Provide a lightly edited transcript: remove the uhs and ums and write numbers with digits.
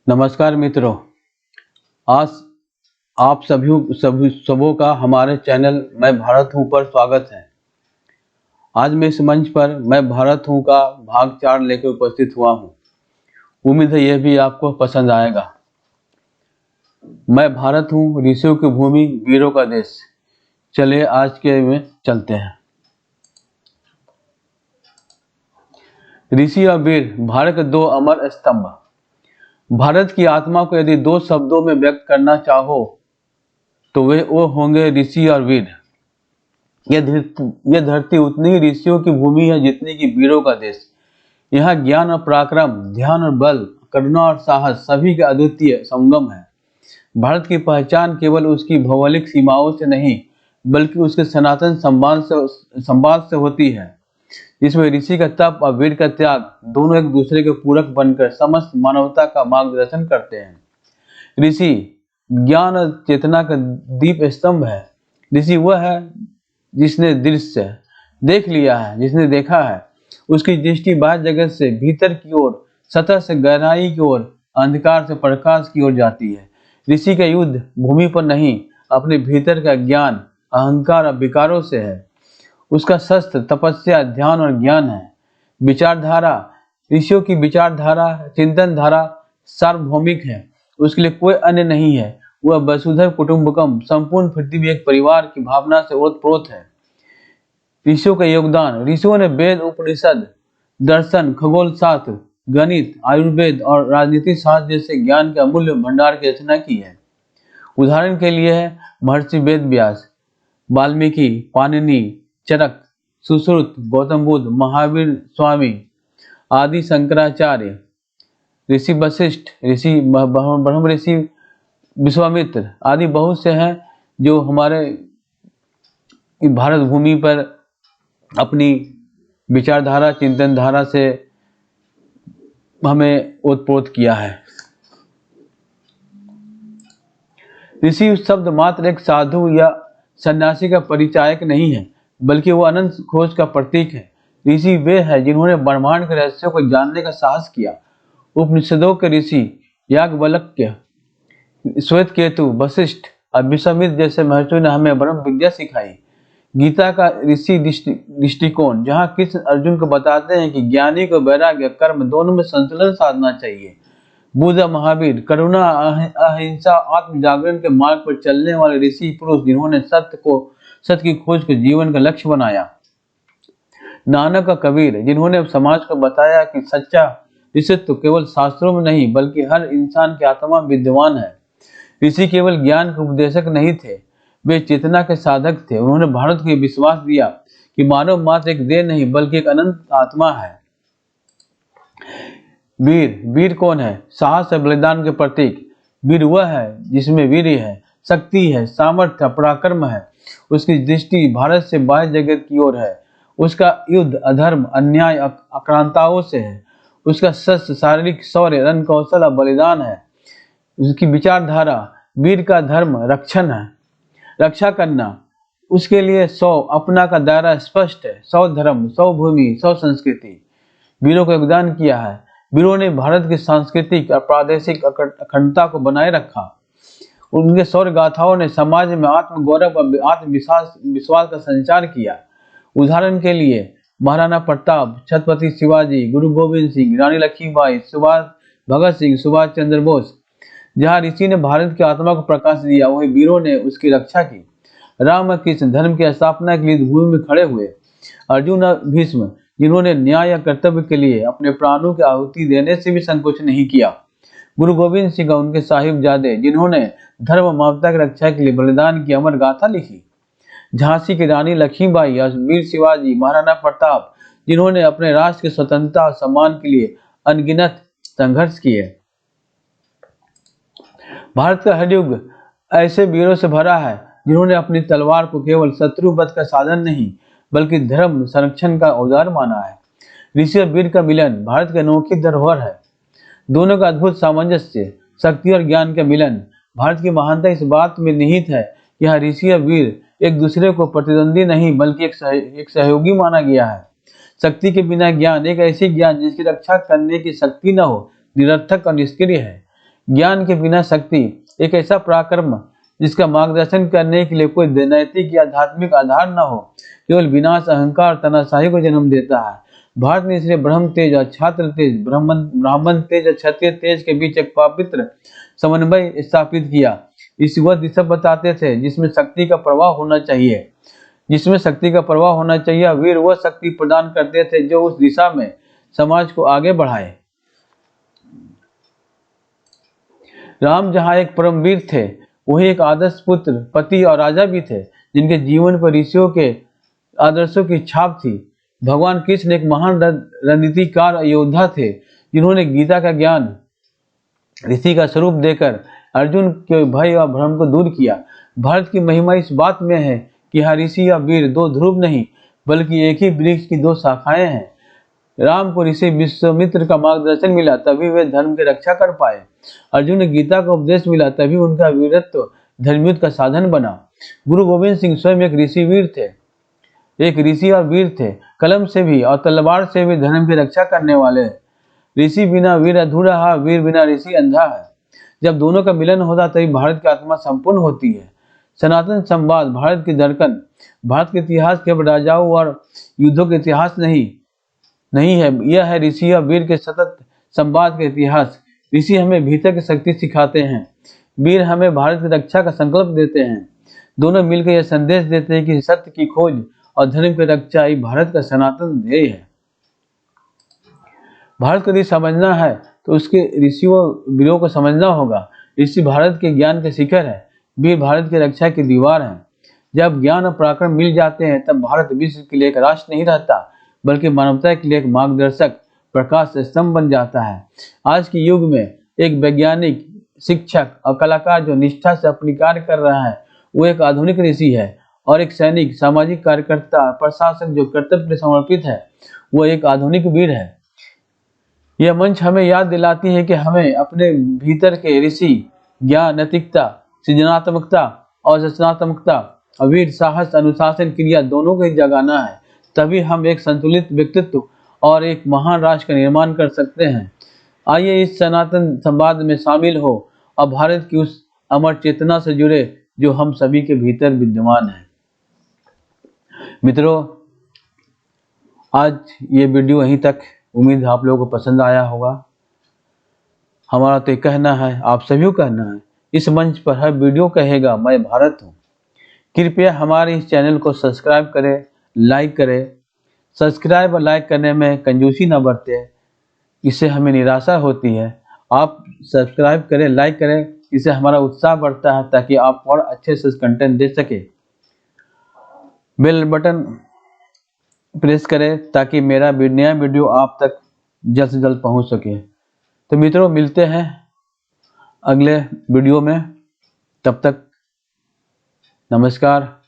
नमस्कार मित्रों। आज आप सबों का हमारे चैनल मैं भारत हूँ पर स्वागत है। आज मैं इस मंच पर मैं भारत हूँ का भाग 4 लेकर उपस्थित हुआ हूँ। उम्मीद है यह भी आपको पसंद आएगा। मैं भारत हूँ, ऋषियों की भूमि, वीरों का देश। चलिए आज के में चलते हैं। ऋषि और वीर, भारत के दो अमर स्तंभ। भारत की आत्मा को यदि दो शब्दों में व्यक्त करना चाहो तो वो होंगे ऋषि और वीर। यह धरती उतनी ही ऋषियों की भूमि है जितनी कि वीरों का देश। यहाँ ज्ञान और पराक्रम, ध्यान और बल, करुणा और साहस सभी का अद्वितीय संगम है। भारत की पहचान केवल उसकी भौगोलिक सीमाओं से नहीं बल्कि उसके सनातन संवाद से होती है, जिसमें ऋषि का तप और वीर का त्याग दोनों एक दूसरे के पूरक बनकर समस्त मानवता का मार्गदर्शन करते हैं। ऋषि ज्ञान और चेतना का दीप स्तंभ है। ऋषि वह है जिसने दृश्य देख लिया है, जिसने देखा है। उसकी दृष्टि बाह्य जगत से भीतर की ओर, सतह से गहराई की ओर, अंधकार से प्रकाश की ओर जाती है। ऋषि का युद्ध भूमि पर नहीं, अपने भीतर का ज्ञान, अहंकार और विकारों से है। उसका शस्त्र तपस्या, ध्यान और ज्ञान है। विचारधारा, ऋषियों की विचारधारा, चिंतन धारा सार्वभौमिक है। उसके लिए कोई अन्य नहीं है। वह वसुधैव कुटुंबकम, संपूर्ण पृथ्वी एक परिवार की भावना से ओतप्रोत है। ऋषियों का योगदान, ऋषियों ने वेद, उपनिषद, दर्शन, खगोल शास्त्र, गणित, आयुर्वेद और राजनीति शास्त्र जैसे ज्ञान के अमूल्य भंडार की रचना की है। उदाहरण के लिए है महर्षि वेद व्यास, वाल्मीकि, पाणिनि, चरक, सुश्रुत, गौतम बुद्ध, महावीर स्वामी, आदि शंकराचार्य, ऋषि वशिष्ठ, ऋषि ब्रह्म ऋषि विश्वामित्र आदि बहुत से हैं जो हमारे भारत भूमि पर अपनी विचारधारा, चिंतन धारा से हमें ओतप्रोत किया है। ऋषि शब्द मात्र एक साधु या सन्यासी का परिचायक नहीं है, बल्कि वो अनंत खोज का प्रतीक है। ऋषि वे हैं जिन्होंने ब्रह्मांड के रहस्यों को जानने का साहस किया। उपनिषदों के ऋषि याज्ञवल्क्य, श्वेतकेतु, वशिष्ठ और विश्वामित्र जैसे महर्षियों ने हमें ब्रह्म विद्या सिखाई। गीता का ऋषि दृष्टिकोण, जहाँ कृष्ण अर्जुन को बताते हैं कि ज्ञानी को वैराग्य, कर्म दोनों में संतुलन साधना चाहिए। बुद्ध, महावीर, करुणा, अहिंसा, आत्म जागरण के मार्ग पर चलने वाले ऋषि पुरुष जिन्होंने सत्य की खोज को जीवन का लक्ष्य बनाया। नानक और कबीर, जिन्होंने समाज को बताया कि सच्चा ऋषित्व केवल शास्त्रों में नहीं बल्कि हर इंसान की आत्मा में विद्यमान है। ऋषि केवल ज्ञान के उपदेशक नहीं थे, वे चेतना के साधक थे। उन्होंने भारत को विश्वास दिया कि मानव मात्र एक देह नहीं बल्कि एक अनंत आत्मा है। वीर कौन है? साहस और बलिदान के प्रतीक। वीर वह है जिसमें वीर्य है, शक्ति है, सामर्थ्य, पराक्रम है। उसकी दृष्टि भारत से बाह्य जगत की ओर है। उसका युद्ध अधर्म, अन्याय, आक्रांताओं से है। उसका शस्त्र शारीरिक शौर्य, रण कौशल और बलिदान है। उसकी विचारधारा, वीर का धर्म रक्षण है, रक्षा करना। उसके लिए 100 अपना का दायरा स्पष्ट है। 100 धर्म, 100 भूमि, 100 संस्कृति। वीरों का योगदान किया है। वीरों ने भारत की सांस्कृतिक और प्रादेशिक अखंडता को बनाए रखा। उनके शौर्य गाथाओं ने समाज में आत्मगौरव और आत्मविश्वास का संचार किया। उदाहरण के लिए महाराणा प्रताप, छत्रपति शिवाजी, गुरु गोविंद सिंह, रानी लक्ष्मीबाई, भगत सिंह, सुभाष चंद्र बोस। जहाँ ऋषि ने भारत की आत्मा को प्रकाश दिया, वही वीरों ने उसकी रक्षा की। राम और कृष्ण धर्म की स्थापना के लिए भूमि में खड़े हुए। अर्जुन और भीष्म, जिन्होंने न्याय या कर्तव्य के लिए अपने प्राणों की आहुति देने से भी संकोच नहीं किया। गुरु गोविंद सिंह और उनके साहिबजादे, जिन्होंने धर्म और मानवता की रक्षा के लिए बलिदान की अमर गाथा लिखी। झांसी की रानी लक्ष्मीबाई और वीर शिवाजी, महाराणा प्रताप, जिन्होंने अपने राष्ट्र की स्वतंत्रता और सम्मान के लिए अनगिनत संघर्ष किए। भारत का हर युग ऐसे वीरों से भरा है जिन्होंने अपनी तलवार को केवल शत्रुवध का साधन नहीं बल्कि धर्म संरक्षण का औजार माना है। ऋषि और वीर का मिलन भारत की अनोखी धरोहर है। दोनों का अद्भुत सामंजस्य, शक्ति और ज्ञान का मिलन। भारत की महानता इस बात में निहित है कि यहाँ ऋषि और वीर एक दूसरे को प्रतिद्वंदी नहीं बल्कि एक सहयोगी माना गया है। शक्ति के बिना ज्ञान, एक ऐसी ज्ञान जिसकी रक्षा करने की शक्ति न हो, निरर्थक और निष्क्रिय है। ज्ञान के बिना शक्ति एक ऐसा पराक्रम जिसका मार्गदर्शन करने के लिए कोई नैतिक या आध्यात्मिक आधार न हो, केवल विनाश, अहंकार, तानाशाही को जन्म देता है। भारत ने इसलिए ब्रह्म तेज और छात्र तेज, ब्राह्मण तेज और क्षत्रिय तेज के बीच एक पवित्र समन्वय स्थापित किया। इस वह दिशा बताते थे जिसमें शक्ति का प्रवाह होना चाहिए, वीर वह शक्ति प्रदान करते थे जो उस दिशा में समाज को आगे बढ़ाए। राम जहाँ एक परमवीर थे, वही एक आदर्श पुत्र, पति और राजा भी थे, जिनके जीवन पर ऋषियों के आदर्शों की छाप थी। भगवान कृष्ण एक महान रणनीतिकार योद्धा थे, जिन्होंने गीता का ज्ञान ऋषि का स्वरूप देकर अर्जुन के भय और भ्रम को दूर किया। भारत की महिमा इस बात में है कि यहाँ ऋषि या वीर दो ध्रुव नहीं, बल्कि एक ही वृक्ष की दो शाखाएं हैं। राम को ऋषि विश्वामित्र का मार्गदर्शन मिला, तभी वे धर्म की रक्षा कर पाए। अर्जुन ने गीता का उपदेश मिला, तभी उनका वीरत्व धर्मयुद्ध का साधन बना। गुरु गोविंद सिंह स्वयं एक ऋषि और वीर थे, कलम से भी और तलवार से भी धर्म की रक्षा करने वाले। ऋषि बिना वीर अधूरा है, वीर बिना ऋषि अंधा है। जब दोनों का मिलन होता तभी भारत की आत्मा संपूर्ण होती है। सनातन संवाद भारत की धड़कन। भारत के इतिहास केवल राजाओं और युद्धों के इतिहास नहीं है, यह है ऋषि और वीर के सतत संवाद का इतिहास। ऋषि हमें भीतर की शक्ति सिखाते हैं, वीर हमें भारत की रक्षा का संकल्प देते हैं। दोनों मिलकर यह संदेश देते हैं कि सत्य की खोज और धर्म की रक्षा ही भारत का सनातन ध्येय है। भारत को यदि समझना है तो उसके ऋषियों वीरों को समझना होगा। ऋषि भारत के ज्ञान के शिखर है, वीर भारत की रक्षा की दीवार है। जब ज्ञान और पराक्रम मिल जाते हैं तब भारत विश्व के लिए एक राष्ट्र नहीं रहता, बल्कि मानवता के लिए एक मार्गदर्शक प्रकाश स्तंभ बन जाता है। आज के युग में एक वैज्ञानिक, शिक्षक और कलाकार जो निष्ठा से अपनी कार्य कर रहा है, वो एक आधुनिक ऋषि है, और एक सैनिक, सामाजिक कार्यकर्ता, प्रशासक जो कर्तव्य में समर्पित है, वो एक आधुनिक वीर है। यह मंच हमें याद दिलाती है कि हमें अपने भीतर के ऋषि, ज्ञान, नैतिकता, सृजनात्मकता और रचनात्मकता, वीर, साहस, अनुशासन, क्रिया दोनों को ही जगाना है। तभी हम एक संतुलित व्यक्तित्व और एक महान राष्ट्र का निर्माण कर सकते हैं। आइए इस सनातन संवाद में शामिल हो और भारत की उस अमर चेतना से जुड़े जो हम सभी के भीतर विद्यमान है। मित्रों, आज ये वीडियो यहीं तक। उम्मीद है आप लोगों को पसंद आया होगा। हमारा तो कहना है, आप सभी को कहना है, इस मंच पर हर वीडियो कहेगा मैं भारत हूँ। कृपया हमारे इस चैनल को सब्सक्राइब करें, लाइक करें। सब्सक्राइब और लाइक करने में कंजूसी न बरतें, इससे हमें निराशा होती है। आप सब्सक्राइब करें, लाइक करें, इससे हमारा उत्साह बढ़ता है ताकि आप और अच्छे से कंटेंट दे सके। बेल बटन प्रेस करें ताकि मेरा नया वीडियो आप तक जल्द से जल्द पहुंच सके। तो मित्रों, मिलते हैं अगले वीडियो में। तब तक नमस्कार।